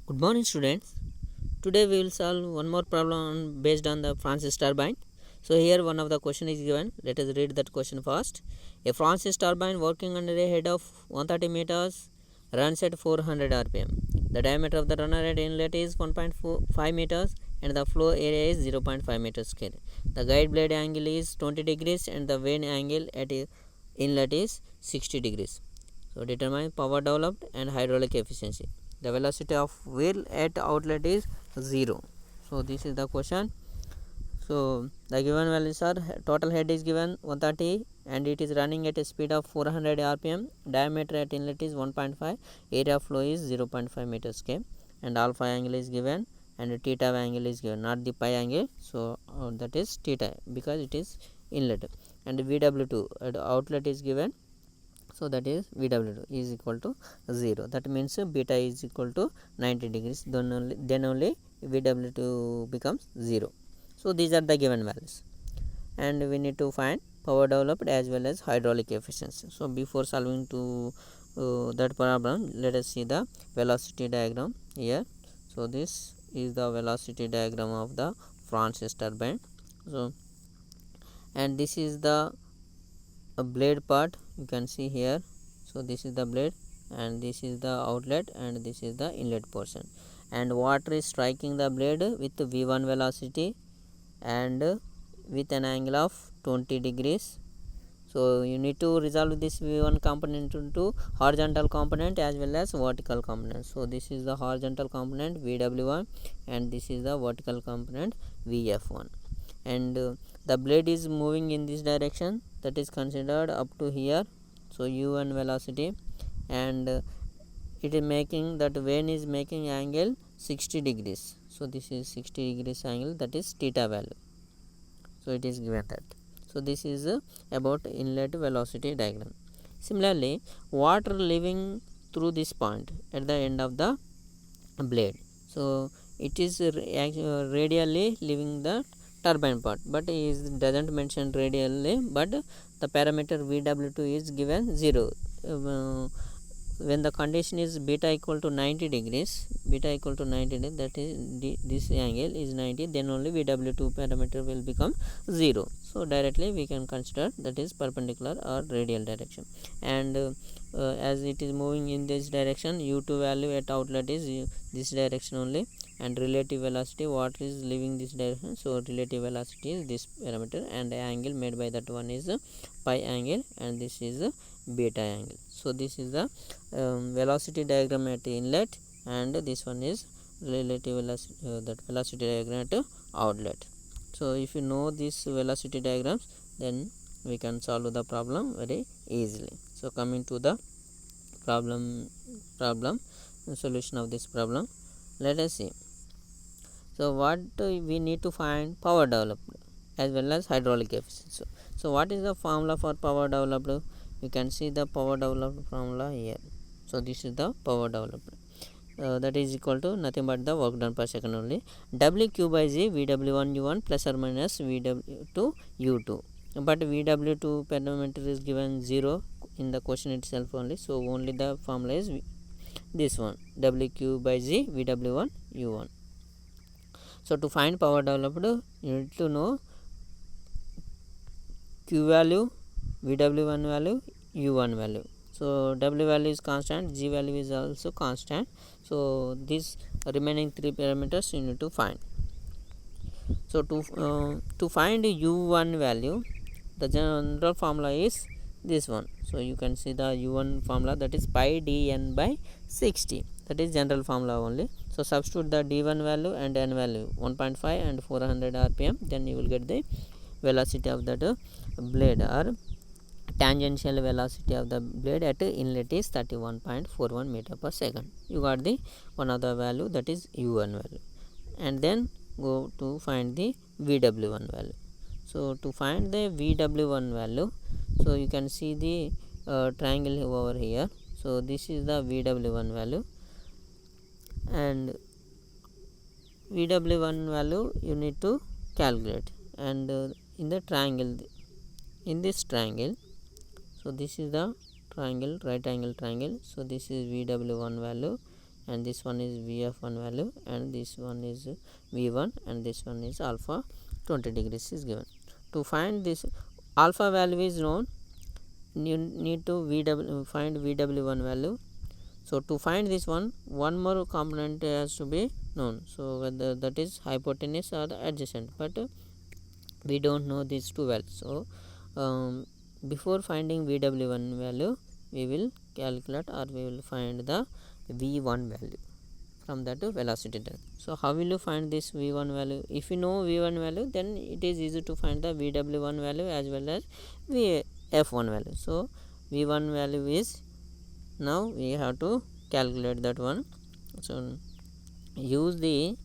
Good morning, students. Today we will solve one more problem based on the Francis turbine. So here one of the question is given. Let us read that question first. A Francis turbine working under a head of 130 meters runs at 400 rpm. The diameter of the runner at inlet is 1.5 meters and the flow area is 0.5 meters square. The guide blade angle is 20 degrees and the vane angle at inlet is 60 degrees. So determine power developed and hydraulic efficiency. The velocity of wheel at outlet is 0. So this is the question. So the given values are: total head is given 130 and it is running at a speed of 400 rpm. Diameter at inlet is 1.5. Area of flow is 0.5 meters square, and alpha angle is given and theta angle is given, not the pi angle. So that is theta because it is inlet. And VW2 at outlet is given. So that is VW2 is equal to 0. That means beta is equal to 90 degrees. Then only VW2 becomes 0. So these are the given values, and we need to find power developed as well as hydraulic efficiency. So before solving to that problem, let us see the velocity diagram here. So this is the velocity diagram of the Francis turbine. So and this is the blade part, you can see here. So this is the blade and this is the outlet and this is the inlet portion, and water is striking the blade with v1 velocity and with an angle of 20 degrees. So you need to resolve this v1 component into horizontal component as well as vertical component. So this is the horizontal component vw1 and this is the vertical component vf1, and the blade is moving in this direction, that is considered up to here. So u1 velocity, and it is making that vane is making angle 60 degrees. So this is 60 degrees angle, that is theta value. So it is given that. So this is about inlet velocity diagram. Similarly, water leaving through this point at the end of the blade. So it is radially leaving the turbine part, but it doesn't mention radially, but the parameter VW2 is given 0. When the condition is beta equal to 90 degrees, that is this angle is 90, then only VW2 parameter will become 0. So directly we can consider that is perpendicular or radial direction, and as it is moving in this direction, u2 value at outlet is this direction only, and relative velocity, water is leaving this direction, so relative velocity is this parameter, and the angle made by that one is pi angle, and this is beta angle. So this is the velocity diagram at inlet, and this one is relative velocity, that velocity diagram at outlet. So if you know these velocity diagrams, then we can solve the problem very easily. So coming to the problem solution of this problem, let us see. So what we need to find power developed as well as hydraulic efficiency. So what is the formula for power developed? You can see the power developed formula here. So this is the power developed, that is equal to nothing but the work done per second only, wq by z vw1 u1 plus or minus vw2 u2, but vw2 parameter is given 0 in the question itself only. So only the formula is this one, wq by z vw1 u1. So to find power developed, you need to know q value, vw1 value, u1 value. So w value is constant, g value is also constant. So these remaining three parameters you need to find. So to find u1 value, the general formula is this one. So you can see the u1 formula, that is pi dn by 60, that is general formula only. So substitute the d1 value and n value 1.5 and 400 rpm, then you will get the velocity of that blade, or tangential velocity of the blade at inlet is 31.41 meter per second. You got the one of the value, that is u1 value, and then go to find the vw1 value. So to find the vw1 value, so you can see the triangle over here. So this is the vw1 value, and vw1 value you need to calculate, and in the triangle, in this triangle, so this is the triangle, right angle triangle. So this is vw1 value, and this one is Vf1 value, and this one is V1, and this one is alpha 20 degrees is given. To find this alpha value is known, you need to find Vw1 value. So to find this one more component has to be known, so whether that is hypotenuse or the adjacent, but we don't know these two values. So before finding Vw1 value, we will calculate or we will find the V1 value from that velocity depth. So how will you find this V1 value? If you know V1 value, then it is easy to find the Vw1 value as well as Vf1 value. So V1 value is, now we have to calculate that one. So use the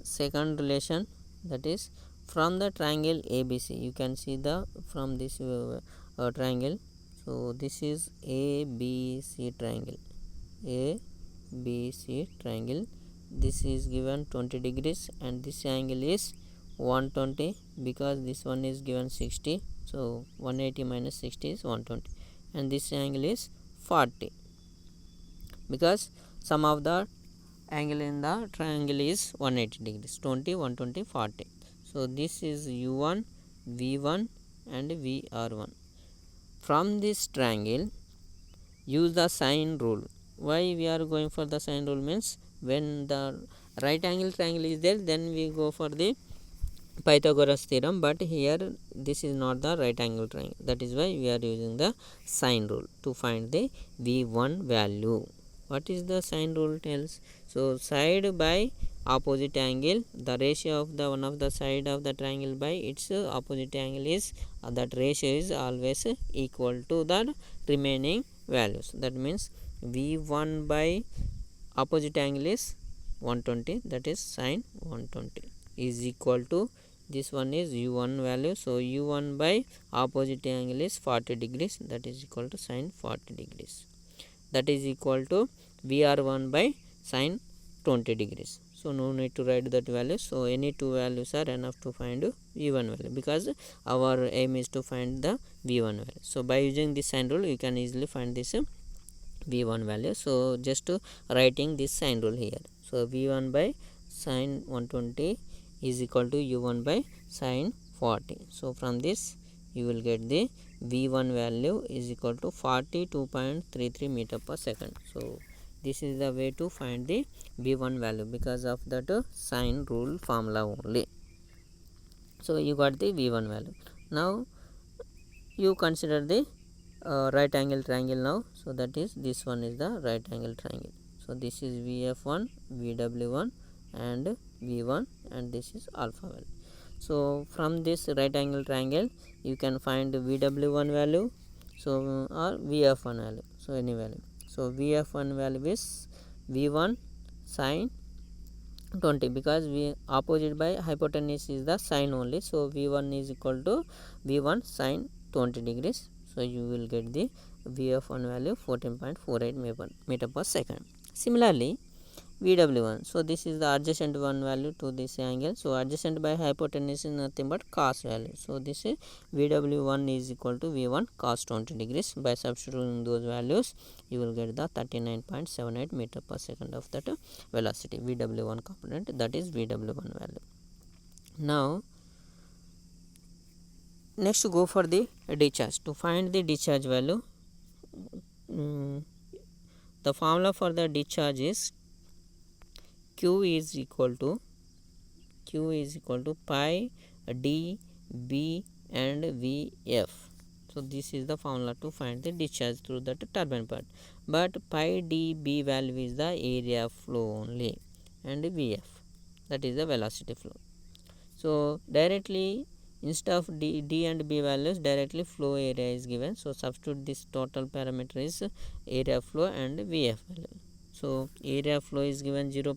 second relation, that is from the triangle ABC. You can see the from this triangle. So this is ABC triangle, ABC triangle. This is given 20 degrees and this angle is 120, because this one is given 60. So 180 minus 60 is 120, and this angle is 40, because sum of the angle in the triangle is 180 degrees, 20, 120, 40. So this is U1, V1 and VR1. From this triangle, use the sine rule. Why we are going for the sine rule means, when the right angle triangle is there, then we go for the Pythagoras theorem, but here this is not the right angle triangle. That is why we are using the sine rule to find the V1 value. What is the sine rule tells? So side by opposite angle, the ratio of the one of the side of the triangle by its opposite angle is, that ratio is always equal to the remaining values. That means V1 by opposite angle is 120, that is sine 120 is equal to, this one is U1 value. So U1 by opposite angle is 40 degrees, that is equal to sine 40 degrees. That is equal to VR1 by sine 20 degrees. So no need to write that value. So any two values are enough to find V1 value, because our aim is to find the V1 value. So by using this sine rule, you can easily find this V1 value. So just writing this sine rule here. So V1 by sine 120 is equal to U1 by sine 40. So from this you will get the V1 value is equal to 42.33 meter per second. So this is the way to find the V1 value, because of that sine rule formula only. So you got the V1 value. Now you consider the right angle triangle now. So that is, this one is the right angle triangle. So this is Vf1, Vw1 and V1, and this is alpha value. So from this right angle triangle, you can find Vw1 value, so or Vf1 value, so any value. So Vf1 value is V1 sine 20, because we opposite by hypotenuse is the sine only. So V1 is equal to V1 sine 20 degrees. So you will get the Vf1 value 14.48 meter per second. Similarly Vw1, so this is the adjacent one value to this angle. So adjacent by hypotenuse is nothing but cos value. So this is Vw1 is equal to V1 cos 20 degrees. By substituting those values, you will get the 39.78 meter per second of that velocity Vw1 component, that is Vw1 value. Now next go for the discharge. To find the discharge value, the formula for the discharge is Q is equal to pi d b and Vf. So this is the formula to find the discharge through the turbine part. But pi d b value is the area flow only, and Vf, that is the velocity flow. So directly, instead of d and b values, directly flow area is given. So substitute this total parameter is area flow and Vf value. So area flow is given 0.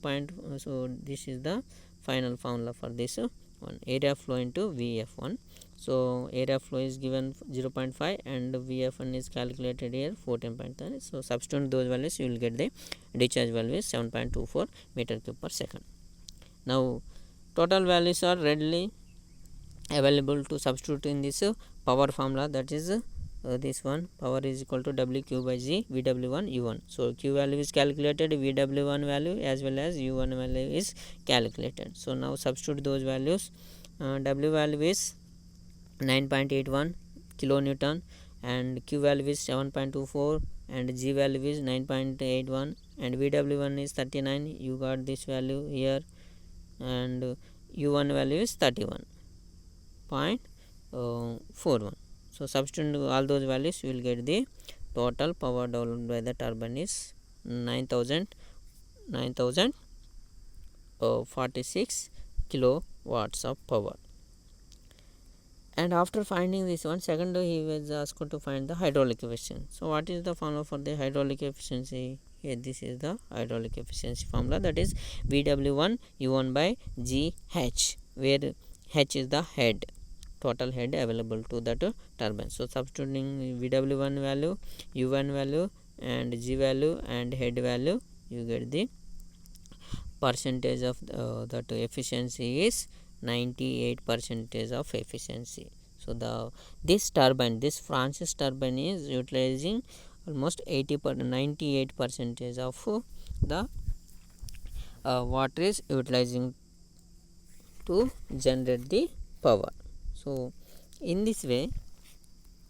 So this is the final formula for this one, area flow into Vf1. So area flow is given 0.5 and Vf1 is calculated here 14.3. So substitute those values, you will get the discharge value is 7.24 meter cube per second. Now total values are readily available to substitute in this power formula, that is this one power is equal to WQ by G VW1 U1. So Q value is calculated, VW1 value as well as U1 value is calculated. So now substitute those values. W value is 9.81 kilonewton and Q value is 7.24 and G value is 9.81 and VW1 is 39. You got this value here, and U1 value is 31.41. So substitute all those values, you will get the total power developed by the turbine is 9046 kilowatts of power. And after finding this one, second he was asked to find the hydraulic efficiency. So what is the formula for the hydraulic efficiency? Here this is the hydraulic efficiency formula, that is VW1 U1 by GH, where H is the head, total head available to that turbine. So substituting VW1 value, U1 value and G value and head value, you get the percentage of that efficiency is 98% of efficiency. So this Francis turbine is utilizing almost 98% of the water is utilizing to generate the power. So in this way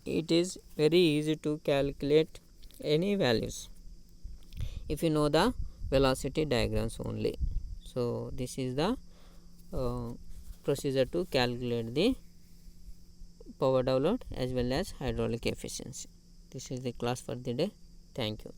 it is very easy to calculate any values if you know the velocity diagrams only. So this is the procedure to calculate the power developed as well as hydraulic efficiency. This is the class for the day. Thank you.